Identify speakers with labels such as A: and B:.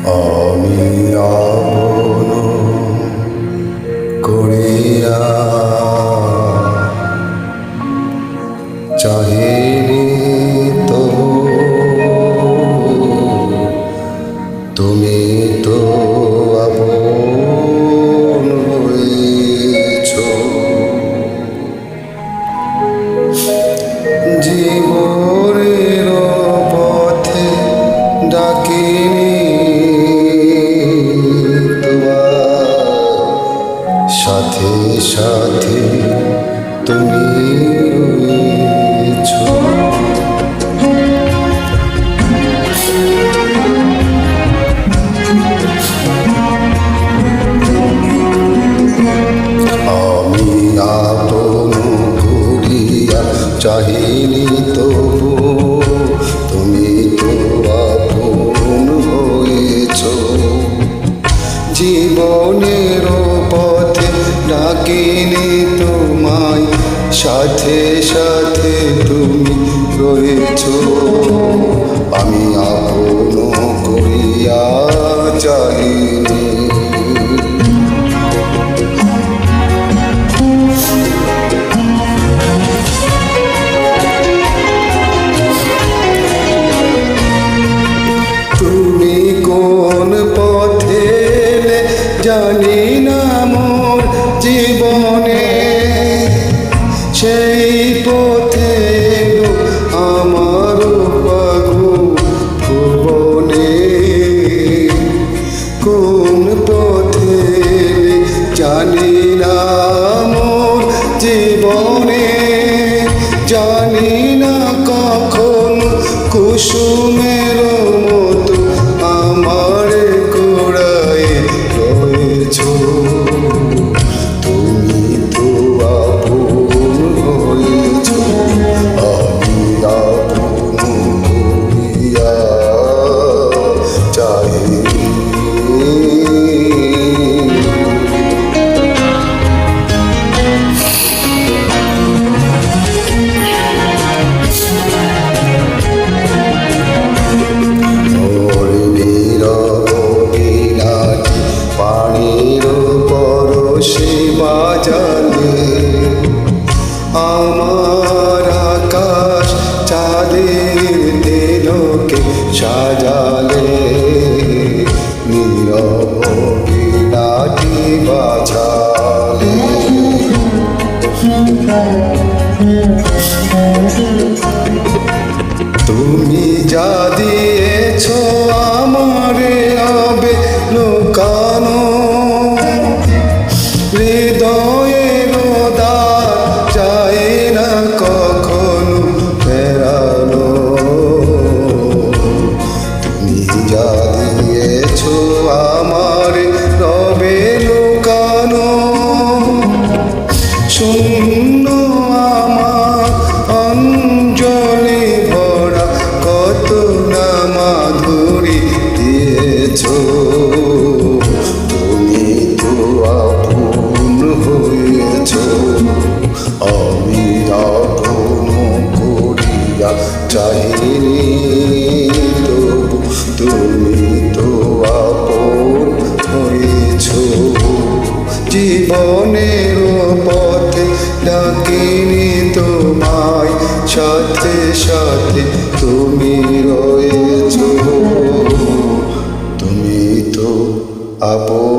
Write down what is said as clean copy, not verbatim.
A: আমি আপন করিয়া চাহিনি তো তুমি তো আপন হয়েছ। জীবনের পথে ডাকিনি সাথে সাথে তুমি রয়েছ। আমি আপন করিয়া চাহিনি তবু তুমি তো আপন হয়েছ। জীবনের পথে ডাকিনি তোমায় সাথে সাথে তুমি রয়েছ। আমি আপন করিয়া চাহিনি। তুমি কোন পথে জানি না মোর জীবনে, সেই পথে আমার পাগু ভুবনে। কোন পথে জানি না মোর জীবনে, জানি না কখন কুসুমের মতো আমার গোড়ায় রয়েছ। তুমি তো আপন হয়েছ। আমি আপন করিয়া চাহিনি। বাজালে আমার আকাশ চাঁদের দিনকে সাজালে, নীরব বীণাটি বাজালে। তুমি যা দিয়েছ আমারে হবে লুকানো, হৃদয়ের দ্বার যায় না কখনো ফেরানো। তুমি যা দিয়েছ আমার রবে লুকানো। শূন্য আমার অঞ্জলি ভরা কত না মাধুরী দিয়েছ। তুমি তো আপন হয়েছ। আমি আপন করিয়া চাহিনি তবু তুমি তো আপন হয়েছ। জীবনের পথে ডাকিনি তোমায় সাথে সাথে তুমি রয়েছ। তুমি তো আপন।